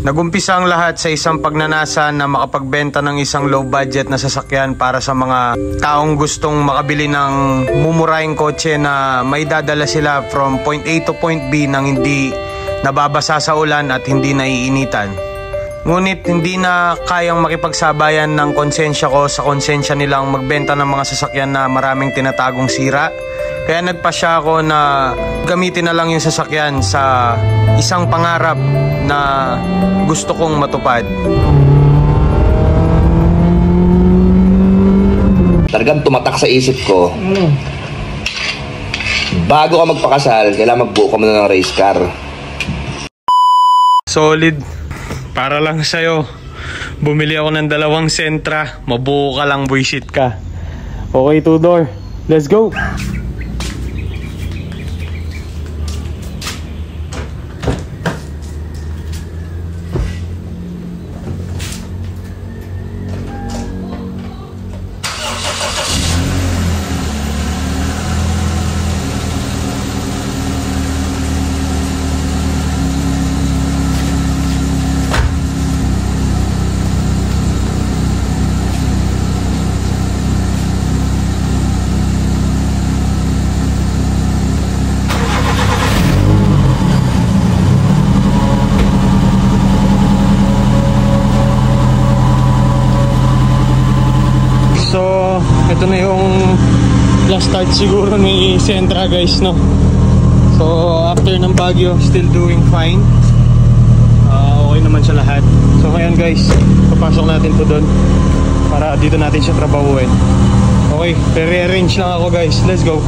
Nagumpisa ang lahat sa isang pagnanasa na makapagbenta ng isang low budget na sasakyan para sa mga taong gustong makabili ng mumurahing kotse na may dadala sila from point A to point B nang hindi nababasa sa ulan at hindi naiinitan. Ngunit hindi na kayang makipagsabayan ng konsensya ko sa konsensya nilang magbenta ng mga sasakyan na maraming tinatagong sira. Kaya nagpasya ako na gamitin na lang yung sasakyan sa isang pangarap na gusto kong matupad. Talagang tumatak sa isip ko, bago ka magpakasal, kailangan magbuo ka muna ng race car. Solid. Para lang sa'yo, bumili ako ng 2 Sentra. Mabuo ka lang, buisit ka. Okay, Tudor. Let's go! Ito na yung last start siguro ni Sentra, guys, no? So after ng Baguio, still doing fine. Okay naman siya lahat. So ayan, guys, papasok natin to doon para dito natin siya trabahuin. Okay, re-arrange lang ako, guys. Let's go.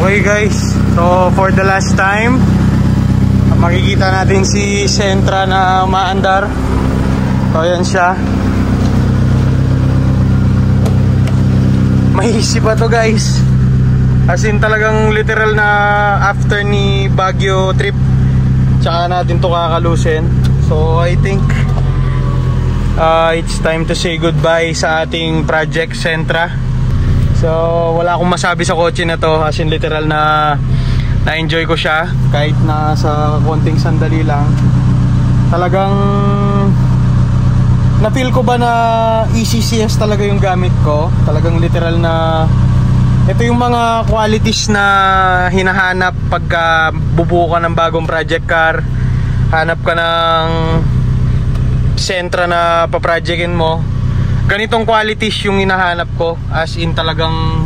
Okay, guys, so for the last time, makikita natin si Sentra na umaandar. So ayan siya. Mahisip pa to, guys. As in talagang literal na after ni Baguio trip, tsaka natin to kakalusin. So I think it's time to say goodbye sa ating project Sentra. So wala akong masabi sa kotse na to, as in literal na na-enjoy ko siya kahit na sa konting sandali lang. Talagang na-feel ko ba na ECCS talaga yung gamit ko. Talagang literal na ito yung mga qualities na hinahanap pagka bubuo ka ng bagong project car. Hanap ka ng Sentra na paprojectin mo. Ganitong qualities yung hinahanap ko. As in talagang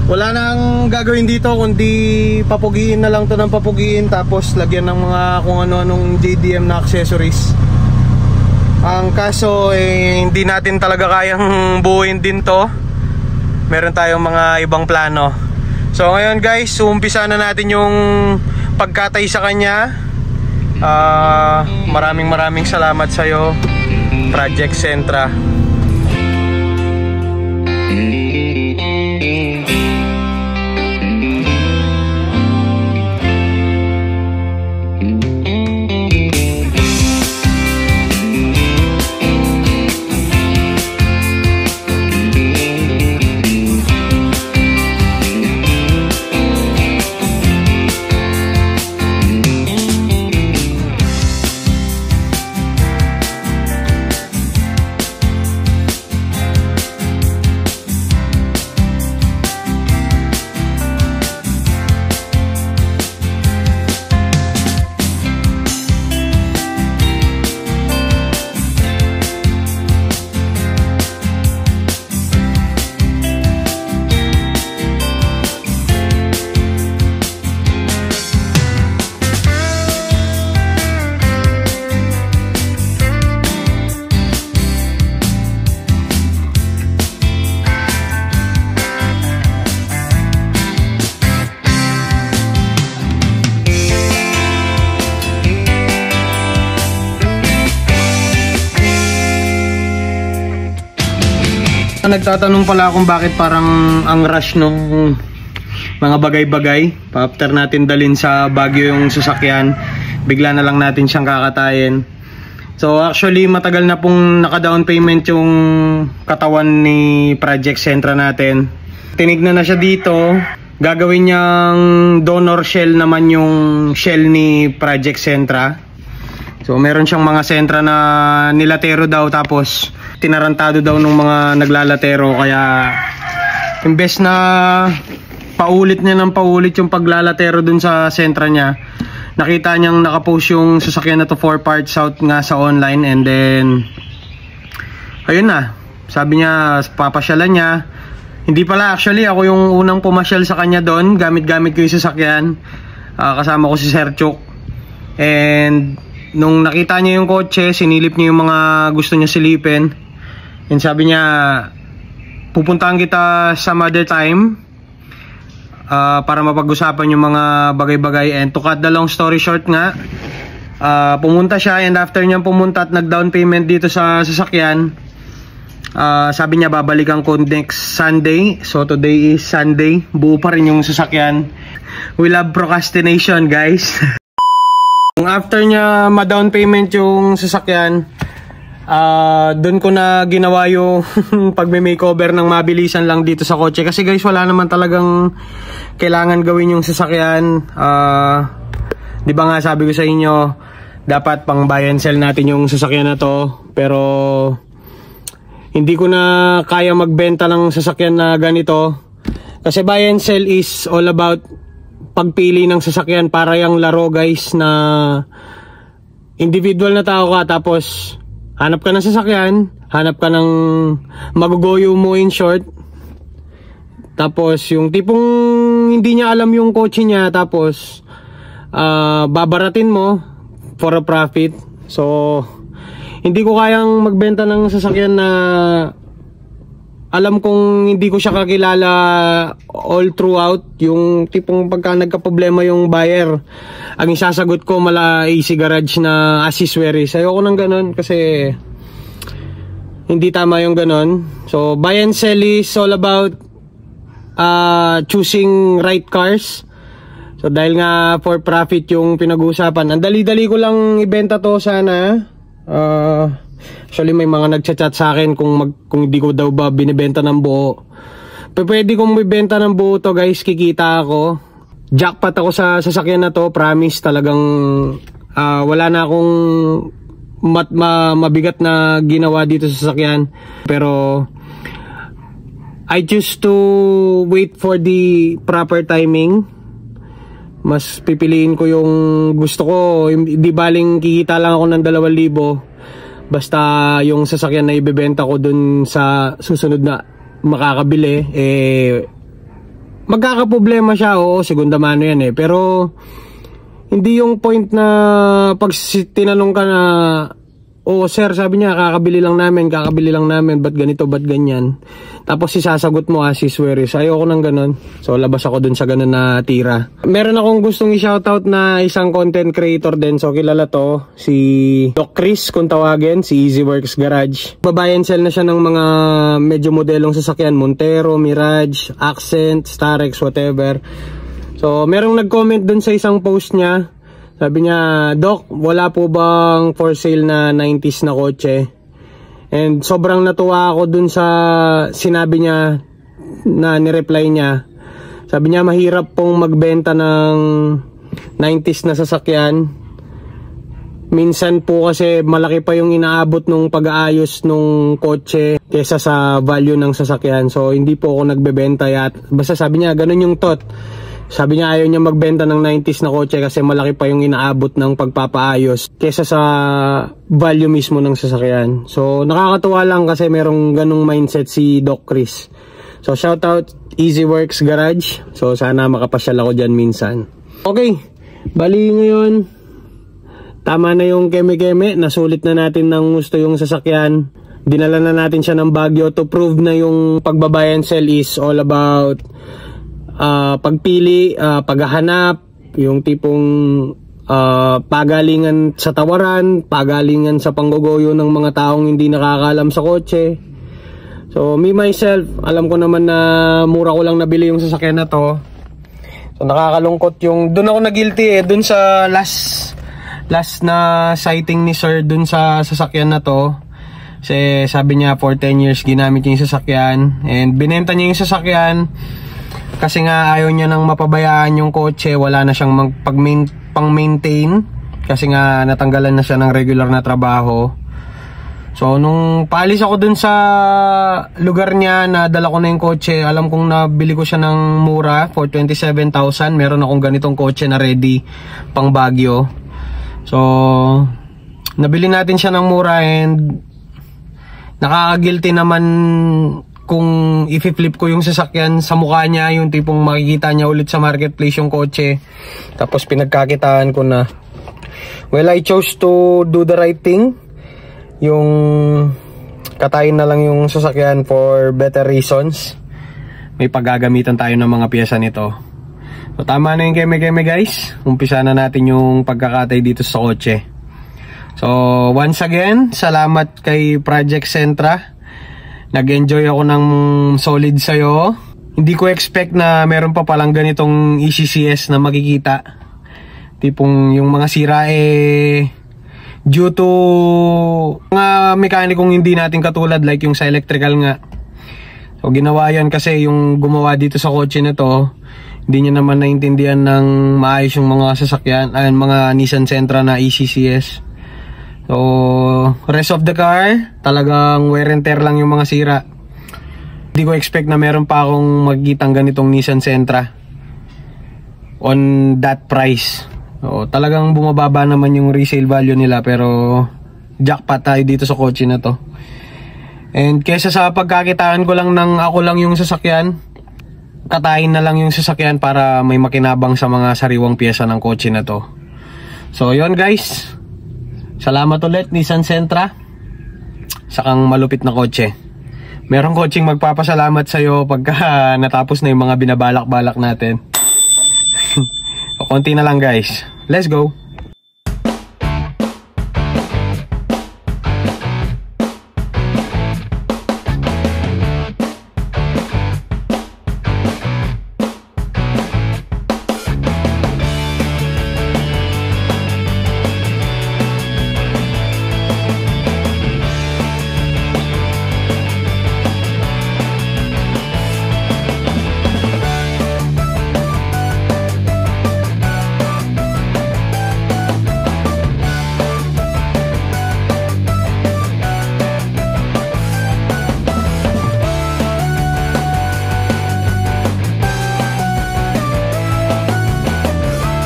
wala nang gagawin dito kundi papugiin na lang to ng papugiin, tapos lagyan ng mga kung ano-anong JDM na accessories. Ang kaso hindi natin talaga kayang buuin din to. Meron tayong mga ibang plano. So ngayon, guys, umpisa na natin yung pagkatay sa kanya. Maraming salamat sa'yo, Project Sentra. Nagtatanong pala kung bakit parang ang rush nung mga bagay-bagay. After natin dalhin sa Baguio yung sasakyan, bigla na lang natin siyang kakatayin. So actually matagal na pong naka-down payment yung katawan ni Project Sentra natin. Tinignan na siya dito. Gagawin niyang donor shell naman yung shell ni Project Sentra. So meron siyang mga sentra na nilatero daw, tapos tinarantado daw ng mga naglalatero, kaya imbes na paulit niya ng paulit yung paglalatero dun sa sentra niya, nakita niyang nakapost yung sasakyan na to 4 parts out nga sa online, and then ayun na, sabi niya papasyalan niya. Hindi pala, actually ako yung unang pumasyal sa kanya doon, gamit-gamit ko yung sasakyan, kasama ko si Sir Chuk. And nung nakita niya yung kotse, sinilip niya yung mga gusto niya silipin. And sabi niya, pupuntahan kita some other time para mapag-usapan yung mga bagay-bagay. And to cut the long story short nga, pumunta siya, and after niyang pumunta at nag-down payment dito sa sasakyan, sabi niya babalikan ko next Sunday. So today is Sunday, buo pa rin yung sasakyan. We love procrastination, guys. After niya ma-down payment yung sasakyan, doon ko na ginawa yung pagme-makeover ng mabilisan lang dito sa kotse. Kasi guys, wala naman talagang kailangan gawin yung sasakyan. Di ba nga sabi ko sa inyo, dapat pang buy and sell natin yung sasakyan na to. Pero hindi ko na kaya magbenta ng sasakyan na ganito. Kasi buy and sell is all about pagpili ng sasakyan. Para yung laro, guys, na individual na tao ka, tapos hanap ka ng sasakyan, hanap ka ng magugoyo mo, in short. Tapos yung tipong hindi niya alam yung kotse niya, tapos babaratin mo for a profit. So hindi ko kayang magbenta ng sasakyan na alam kong hindi ko siya kakilala all throughout. Yung tipong pagka nagka-problema yung buyer, ang isasagot ko mala easy garage na assist worries. Ayoko nang ganun kasi hindi tama yung ganun. So buy and sell is all about choosing right cars. So dahil nga for profit yung pinag-uusapan, ang dali-dali ko lang ibenta to sana. Actually may mga nagchat-chat sa akin kung hindi ko daw ba binibenta ng buo. Pwede kong ibenta ng buo to, guys, kikita ako. Jackpot ako sa sasakyan na to, promise. Talagang wala na akong mabigat na ginawa dito sa sasakyan. Pero I choose to wait for the proper timing. Mas pipiliin ko yung gusto ko. Hindi baling kikita lang ako ng 2,000. Basta yung sasakyan na ibebenta ko dun sa susunod na makakabili, magkakaproblema siya. Oo, segunda mano yan pero hindi yung point na pag tinanong ka na, oh sir, sabi niya kakabili lang namin, ba't ganito, ba't ganyan, tapos isasagot mo assist worries. Ayoko nang ganun. So labas ako dun sa ganun na tira. Meron akong gustong i-shoutout na isang content creator din. So kilala to, si Doc Chris kung tawagin, si Easyworks Garage. Babuy and sell na siya ng mga medyo modelong sasakyan, Montero, Mirage, Accent, Starex, whatever. So merong nag-comment dun sa isang post niya. Sabi niya, Doc, wala po bang for sale na 90s na kotse? And sobrang natuwa ako dun sa sinabi niya, na nireply niya. Sabi niya, mahirap pong magbenta ng 90s na sasakyan. Minsan po kasi malaki pa yung inaabot nung pag-aayos nung kotse kesa sa value ng sasakyan. So hindi po ako nagbebenta basta sabi niya, ganun yung thought. Sabi niya ayaw niya magbenta ng 90s na kotse kasi malaki pa yung inaabot ng pagpapaayos kesa sa value mismo ng sasakyan. So nakakatuwa lang kasi merong ganung mindset si Doc Chris. So shoutout Easyworks Garage. So sana makapasyal ako dyan minsan. Okay, bali ngayon tama na yung keme-keme. Nasulit na natin ng gusto yung sasakyan. Dinala na natin siya ng Baguio to prove na yung pagbabuy and sell is all about pagpili, paghahanap, yung tipong pagalingan sa tawaran, pagalingan sa panggogoyo ng mga taong hindi nakakaalam sa kotse. So me myself, alam ko naman na mura ko lang nabili yung sasakyan na to. So nakakalungkot yung, doon ako na-guilty doon sa last na sighting ni sir doon sa sasakyan na to. Kasi sabi niya for 10 years ginamit niya yung sasakyan, and binenta niya yung sasakyan kasi nga ayaw niya nang mapabayaan yung kotse, wala na siyang pang-maintain kasi nga natanggalan na siya ng regular na trabaho. So nung paalis ako dun sa lugar niya, nadala ko na yung kotse. Alam kong nabili ko siya ng mura for 27,000. Meron akong ganitong kotse na ready pang Baguio. So nabili natin siya ng mura, and nakaka-guilty naman kung i-flip ko yung sasakyan sa mukha niya, yung tipong makikita niya ulit sa marketplace yung kotse tapos pinagkakitaan ko na. Well, I chose to do the right thing, yung katayin na lang yung sasakyan for better reasons. May paggagamitan tayo ng mga piyesa nito. So tama na yung keme-keme guys, umpisa na natin yung pagkakatay dito sa kotse. So once again, salamat kay Project Sentra. Nag-enjoy ako ng solid sa'yo. Hindi ko expect na meron pa palang ganitong ECCS na makikita. Tipong yung mga sira due to mga mekanikong hindi natin katulad, like yung sa electrical nga. So ginawa yan kasi yung gumawa dito sa kotse na to, hindi niya naman naintindihan ng maayos yung mga sasakyan, mga Nissan Sentra na ECCS. So rest of the car, talagang wear and tear lang yung mga sira. Hindi ko expect na meron pa akong magkitang ganitong Nissan Sentra on that price. So, talagang bumababa naman yung resale value nila, pero jackpot tayo dito sa kotse na to. And kesa sa pagkakitaan ko lang ng ako lang yung sasakyan, katayin na lang yung sasakyan para may makinabang sa mga sariwang piyesa ng kotse na to. So yon guys, salamat ulit Nissan Sentra sa kang malupit na kotse. Merong kotseng magpapasalamat sa'yo pagka natapos na yung mga binabalak-balak natin. O, konti na lang guys. Let's go!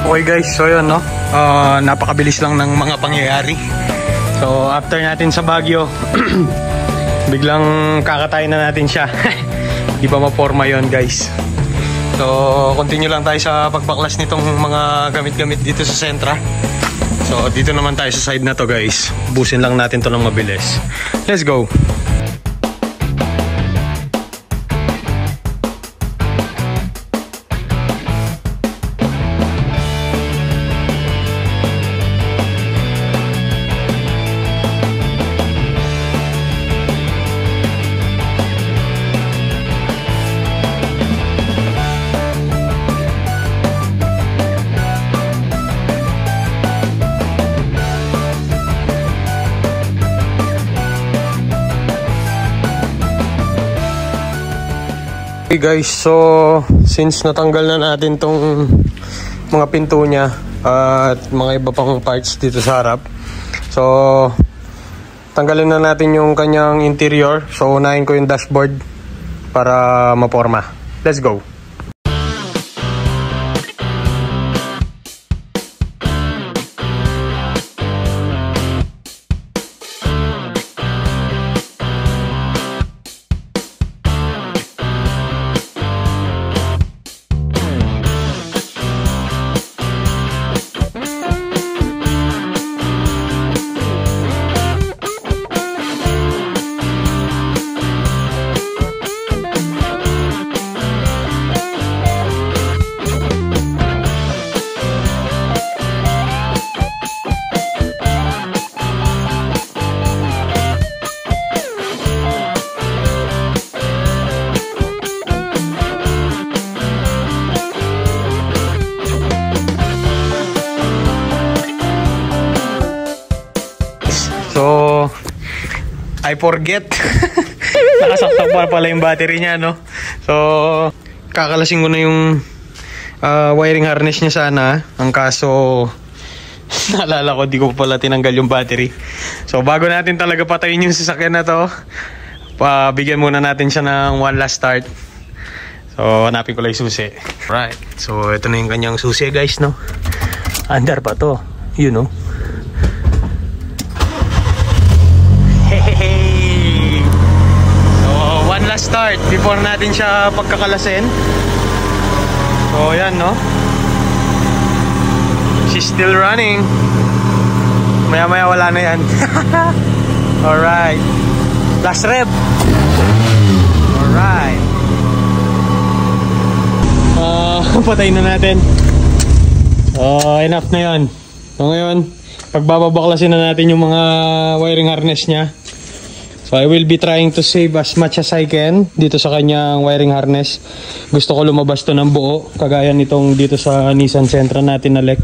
Okay guys, so yun no, napakabilis lang ng mga pangyayari. So after natin sa Baguio, biglang kakatayin na natin siya. Di ba maporma yun guys. So continue lang tayo sa pagpaklas nitong mga gamit-gamit dito sa Sentra. So dito naman tayo sa side na to guys. Busin lang natin to ng mabilis. Let's go! Okay guys, so since natanggal na natin tong mga pinto niya at mga iba pang parts dito sa harap, so tanggalin na natin yung kanyang interior. So unahin ko yung dashboard para maporma. Let's go! So, I forget. Nakasaksak pa pala yung battery niya, no? So, kakalasin ko na yung wiring harness niya sana. Ang kaso, naalala ko, di ko pala tinanggal yung battery. So, bago natin talaga patayin yung sasakyan na to, bigyan muna natin siya ng one last start. So, hanapin ko lang yung susi. Right. So, ito na yung kanyang susi, guys, no? Andar pa to. You know. Hey! So, one last start before natin siya pagkakalasin. So, yan, no? She's still running. Maya-maya wala na yan. Alright. Last rev. Alright. Patayin na natin. Enough na yan. So ngayon, pagbababaklasin na natin yung mga wiring harness niya. So I will be trying to save as much as I can dito sa kanyang wiring harness. Gusto ko lumabas to ng buo, kagaya nitong dito sa Nissan Sentra natin na Lek.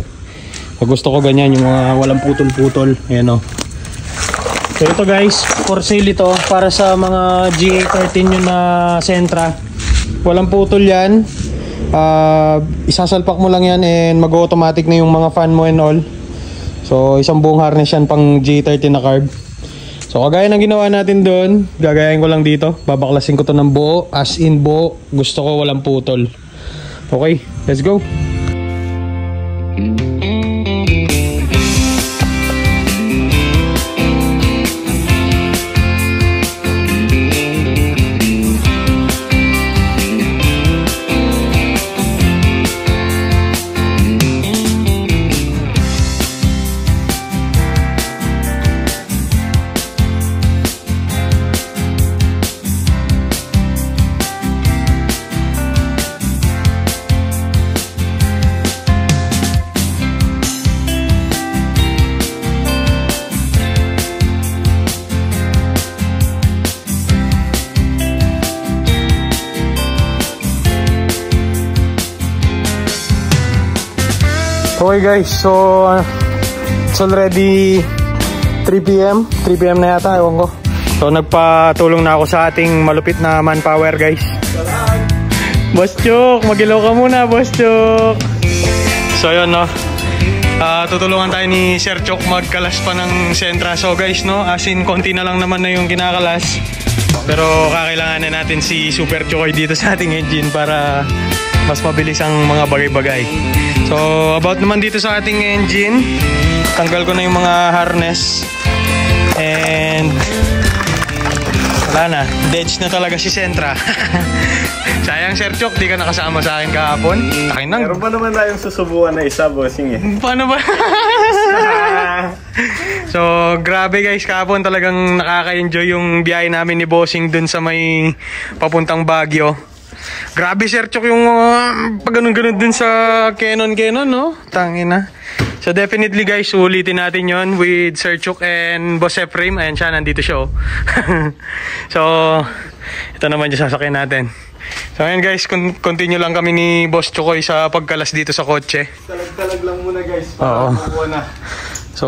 So gusto ko ganyan, yung mga walang putol-putol. Ayan o. So ito guys, for sale ito para sa mga GA13 yun na Sentra. Walang putol yan. Isasalpak mo lang yan and mag-automatic na yung mga fan mo and all. So isang buong harness yan pang G13 na carb. So kagaya ng ginawa natin doon, gagayain ko lang dito. Babaklasin ko to ng buo, as in buo. Gusto ko walang putol. Okay, let's go. Okay guys, so it's already 3 PM. 3 PM na yata, ewan ko. So nagpatulong na ako sa ating malupit na manpower guys. Boss Chuk, magilaw ka muna Boss Chuk. So yun no, tutulungan tayo ni Sir Chuk magkalas pa ng Sentra. So guys no, as in konti na lang naman na yung kinakalas. Pero kakailanganin natin si Super Chukoy dito sa ating engine para mas mabilis ang mga bagay-bagay. So about naman dito sa ating engine, tanggal ko na yung mga harness and wala na, deads na talaga si Sentra. Sayang Sir Chok, di ka nakasama sa akin kahapon. Meron pa naman tayong susubukan na isa, bossing eh. Paano ba? So grabe guys, kahapon talagang nakaka-enjoy yung biyahe namin ni Bossing dun sa may papuntang Baguio. Grabe Sir Chok yung pag ganun-ganun dun sa Canon no? Tangina. So definitely guys, ulitin natin yon with Sir Chok and Boss Ephraim. Ayan siya, nandito siya. So ito naman yung sasakyan natin. So ayan guys, continue lang kami ni Boss Chokoy sa pagkalas dito sa kotse. Talag-talag lang muna guys, para makuha na. So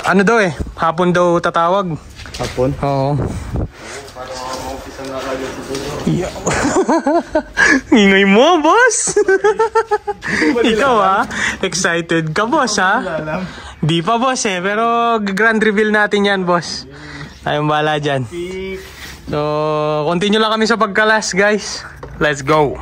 ano daw hapon daw tatawag. Hapon? Oo. Para maumpisa na kagad siguro. Ingay mo, boss. Ikaw excited ka boss Di pa boss pero grand reveal natin yan boss. Tayong bala dyan. So continue lang kami sa pagkalas guys. Let's go.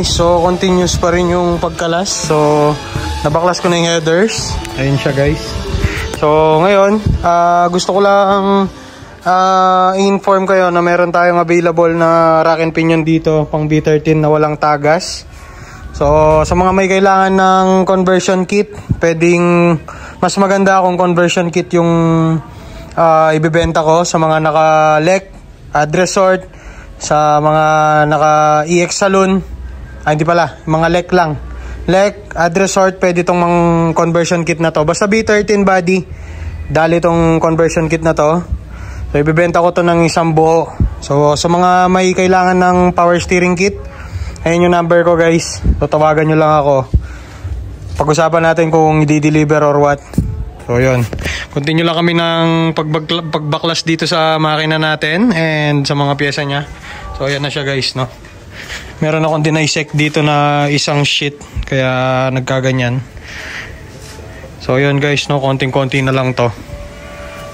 So continuous pa rin yung pagkalas. So nabaklas ko na yung headers. Ayun siya guys. So ngayon gusto ko lang i-inform kayo na meron tayong available na rack and pinion dito pang B13 na walang tagas. So sa mga may kailangan ng conversion kit, pwedeng mas maganda kung conversion kit yung ibebenta ko sa mga naka-LEC, ad resort, sa mga naka-EX Saloon. Hindi pala, mga LEC lang. LEC, ad resort, pwede itong mga conversion kit na to. Basta B13 body, dali itong conversion kit na to. So ibebenta ko to ng isang buo. So sa mga may kailangan ng power steering kit, ayun yung number ko guys. So tawagan nyo lang ako. Pag-usapan natin kung i-deliver or what. So yun. Continue lang kami ng pagbaklas dito sa makina natin and sa mga pyesa niya. So ayan na siya guys, no. Meron akong dinisect dito na isang sheet, kaya nagkaganyan. So yun guys, no, konting-konti na lang to.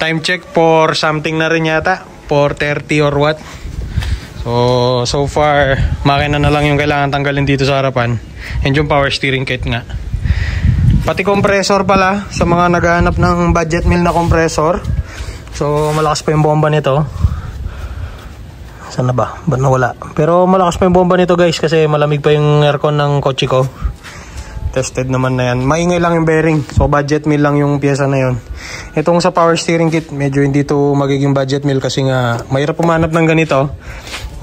Time check for something na rin yata, 4:30 or what. So far makina na lang yung kailangan tanggalin dito sa harapan. And yung power steering kit nga. Pati compressor pala, sa mga naghahanap ng budget meal na compressor. So malakas pa yung bomba nito. Sana ba? Ba't nawala? Pero malakas pa yung bomba nito guys, kasi malamig pa yung aircon ng kotse ko. Tested naman na yan. Maingay lang yung bearing. So budget meal lang yung pyesa na yun. Itong sa power steering kit, medyo hindi to magiging budget meal kasi nga mahirap pumanap ng ganito.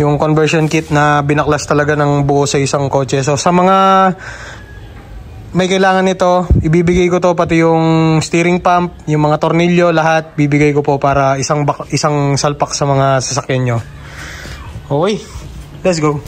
Yung conversion kit na binaklas talaga ng buo sa isang kotse. So sa mga may kailangan nito, ibibigay ko to, pati yung steering pump, yung mga tornilyo, lahat bibigay ko po para isang salpak sa mga sasakyan nyo. Okay, let's go.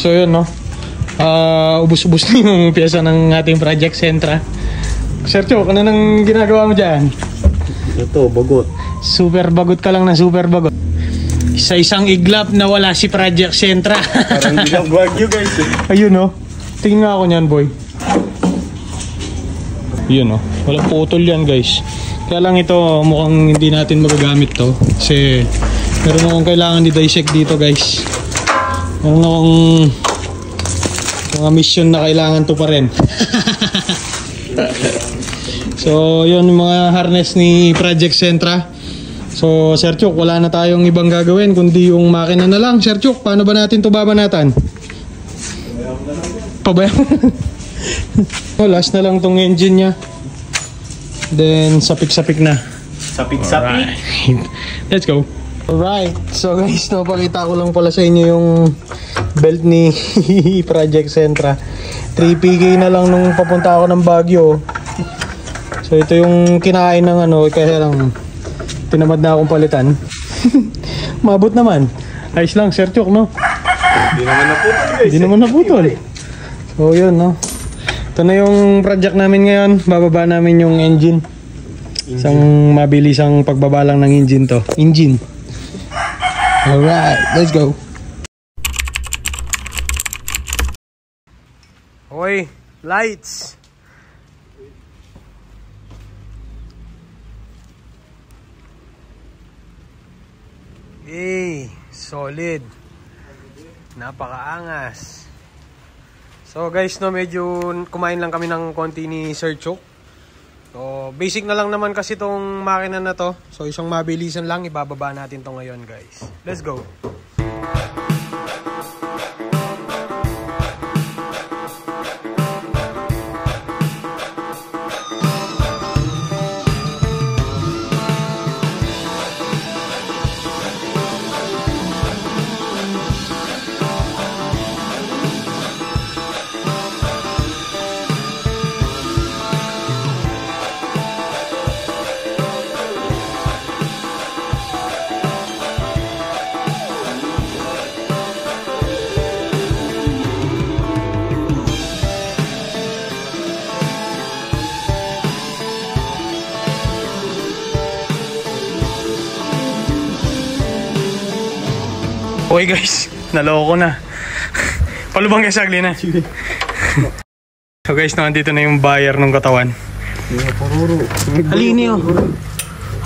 So yun, no, ubus-ubus na yung pyesa ng ating Project Sentra. Sir Chok, ano nang ginagawa mo dyan? Ito, bagot. Super bagot ka lang na super bagot. Sa isang iglap na wala si Project Sentra. Parang ginagwag you guys. Ayun, no, tingin nga ako nyan boy. Yun, no, walang putol yan guys. Kaya lang ito mukhang hindi natin magagamit to, kasi meron akong kailangan i-dissect dito guys. Meron akong mga mission na kailangan to pa rin. So yun yung mga harness ni Project Sentra. So Sir Chuk, wala na tayong ibang gagawin kundi yung makina na lang. Sir Chuk, paano ba natin to babanatan? Pabayaan. Oh, last na lang tong engine nya. Then sapik-sapik na. Sapik-sapik. Alright. Let's go. Alright, so guys, napakita ko lang pala sa inyo yung belt ni Project Sentra. 3PK na lang nung papunta ako ng Baguio. So ito yung kinain ng ano, kaya lang tinamad na akong palitan. Mabot naman. Ayos lang, Sir Chok, no? Hindi naman naputol guys. Hindi naman naputol. So yun, no? Ito na yung project namin ngayon. Bababa namin yung engine. Isang mabilisang pagbaba lang ng engine to. Engine. Alright, let's go. Okay, lights. Hey, solid. Napakaangas. So guys, no, medyo kumain lang kami ng konti ni Sir Chok. So basic na lang naman kasi tong makina na to. So isang mabilisan lang, ibababa natin to ngayon guys. Let's go. Okay guys, naloko na. Palubang kayo sagli na. So guys, nandito na yung buyer ng katawan. Halini oh.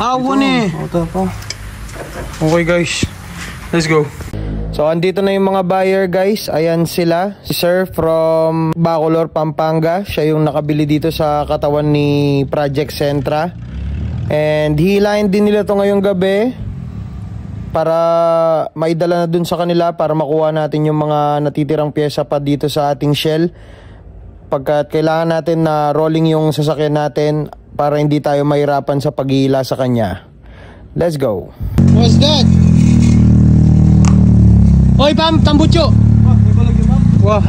Hawon eh. Okay guys, let's go. So andito na yung mga buyer guys. Ayan sila. Si Sir from Bacolor, Pampanga. Siya yung nakabili dito sa katawan ni Project Centra. And hilahin din nila to ngayong gabi para maidala na dun sa kanila para makuha natin yung mga natitirang pyesa pa dito sa ating shell. Pagkat kailangan natin na rolling yung sasakyan natin para hindi tayo mahirapan sa paghihila sa kanya. Let's go. What's that? Oy, Pam, tambucho. Wah.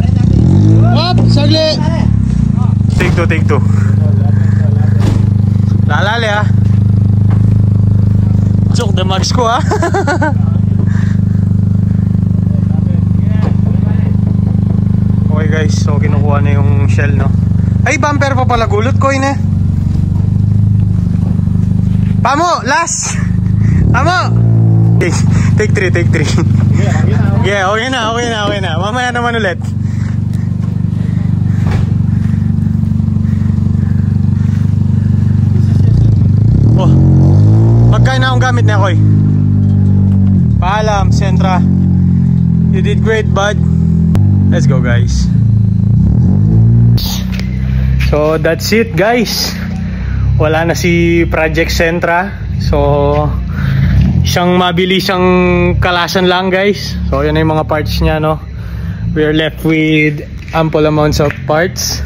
Wap, sagli. Take two. Lalali ah. Chok de max ko ah. Okay guys, so kinukuha na yung shell no. Ay, bumper pa pala gulot ko ina. Pamo, last. Pamo. Take three. Yeah, okay na. Mamaya naman ulit. Oh. Magkain na akong gamit na ako eh. Paalam, Centra. You did great, bud. Let's go, guys. So, that's it, guys. Wala na si Project Centra. So, isang mabilisang kalasan lang guys. So yan na yung mga parts niya no. We are left with ample amounts of parts.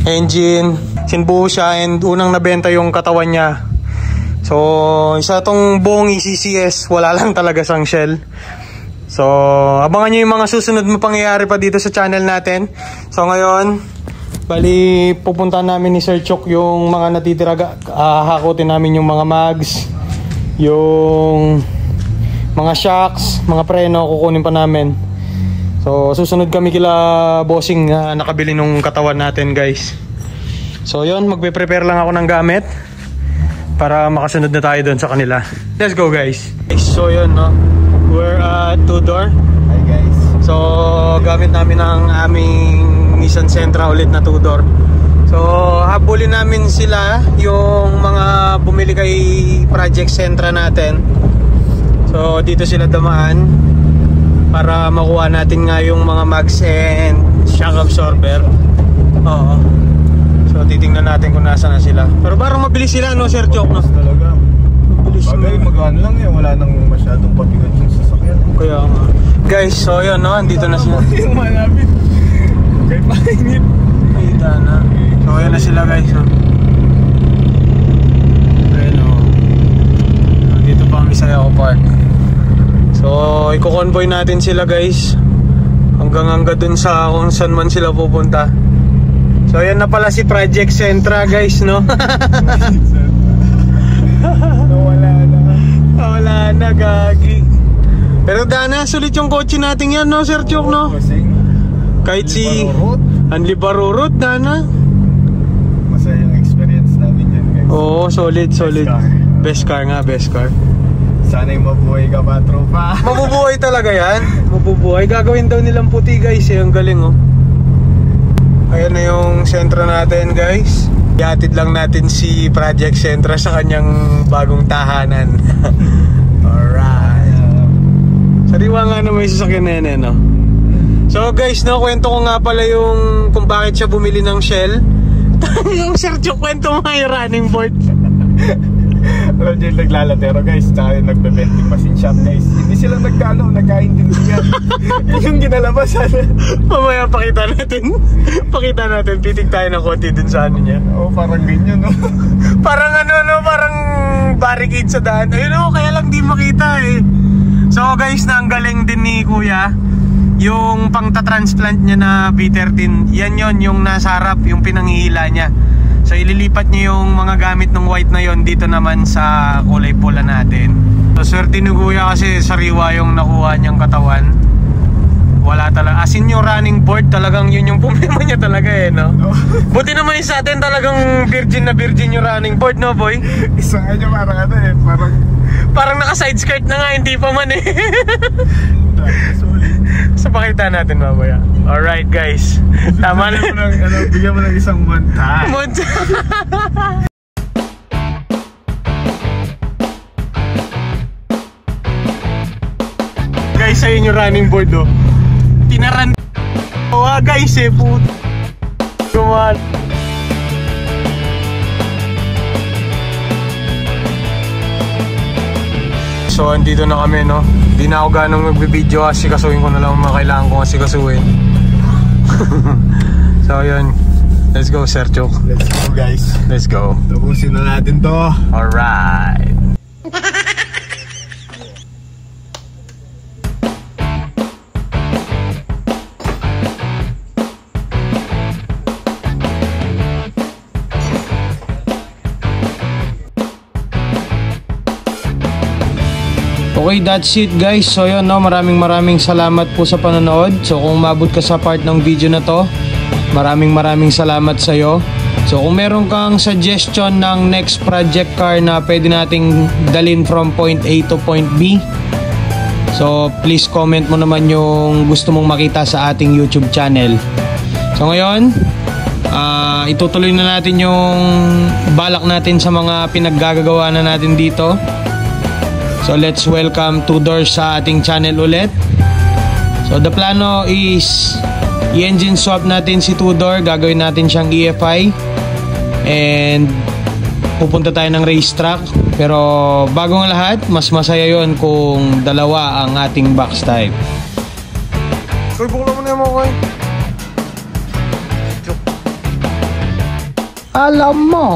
Engine, sinbuo siya and unang nabenta yung katawan niya. So isa tong buong ECCS, wala lang talaga sang shell. So abangan nyo yung mga susunod na pangyayari pa dito sa channel natin. So ngayon bali, pupuntahan namin ni Sir Chok yung mga natitira. Hakutin namin yung mga mags, yung mga shocks, mga preno, kukunin pa namin. So, susunod kami kila bossing na nakabili nung katawan natin, guys. So, yun, magpe-prepare lang ako ng gamit para makasunod na tayo doon sa kanila. Let's go, guys. So, yun, no? We're at Tudor. Hi, guys. So, gamit namin ang aming Nissan Sentra ulit na 2-door. So, habulin namin sila yung mga bumili kay Project Centra natin. So, dito sila damaan para makuha natin nga yung mga mags and shock absorber. Oo. So, titingnan natin kung nasa na sila. Pero parang mabilis sila, no, Sir Chok, no? Talaga. Mabilis bagay, magaan lang eh. Wala nang masyadong pabigat yung sasakyan. Kaya nga. Guys, so yun, no? Andito na sila. Yung malapit. Kahit mainit. Kita na. So ayan na sila guys. Ayan o. Dito pa kami sa Eco Park. So iko-convoy natin sila guys hanggang dun sa kung saan man sila pupunta. So ayan na pala si Project Centra guys, no? Wala na gagi. Pero dana, sulit yung kotse natin yan, no, Sir Chok, no? Kahit si Anli Barurot, dana. Masaya yung experience namin yan, guys. Oo, solid. Best car nga, best car. Sana'y mabuhay ka pa, tropa. Mabubuhay talaga yan. Mabubuhay. Gagawin daw nilang puti, guys. Ang galing, oh. Ayan na yung Centra natin, guys. Ihatid lang natin si Project Centra sa kanyang bagong tahanan. Alright. Sariwa nga naman yung sasakyan na yan, no? So guys, no, kwento ko nga pala yung kung bakit siya bumili ng shell. Yung Sir Chok, kwento mo yung running board. Alam nyo yung naglalatero guys, tsaka yung nagbe-vending machine shop guys. Hindi sila nagkaintindihan. Yun yung ginalabasan. Mamaya pakita natin, titig tayo ng konti dun sa ano niya. Oo, parang ganyan, no? Parang ano, no, parang barricade sa daan. Ayun, no, kaya lang di makita eh. So guys, na ang galing din ni Kuya. Yung pang-transplant niya na B13, yan yon yung nasa harap, yung pinangihila niya. So ililipat niya yung mga gamit ng white na yon dito naman sa kulay pula natin. So swerte ni Kuya kasi sariwa yung nakuha niyang katawan. wala talaga. As in yung running board, talagang yun yung problema niya talaga eh, no? Buti naman yung sa atin talagang virgin na virgin yung running board, no boy? Isa nga niya parang ano eh, parang naka side skirt na nga, hindi pa man eh. Solid. So pakita natin mamaya. Alright guys, tama na. Bigyan mo ng isang montage. Guys, ayun yung running board oh. Tinaran guys eh, put. Come on. So andito na kami, no. Hindi na ako ganong magbibideo, asikasuhin ko na lang mga kailangan kong asikasuhin. So yun, let's go Sir Chok. Let's go guys. Let's go. Tapusin na natin to. Alright. Okay, that's it guys. So yun, no, maraming salamat po sa panonood. So kung umabot ka sa part ng video na to, maraming salamat sa iyo. So kung meron kang suggestion ng next project car na pwede nating dalhin from point A to point B, so please comment mo naman yung gusto mong makita sa ating YouTube channel. So ngayon, itutuloy na natin yung balak natin sa mga pinaggagawa na natin dito. So let's welcome Tudor sa ating channel ulit. So the plano is i-engine swap natin si Tudor. Gagawin natin siyang EFI and pupunta tayo ng racetrack. Pero bago ng lahat, mas masaya yon kung dalawa ang ating box type. Uy, bukla mo na yung mga alam mo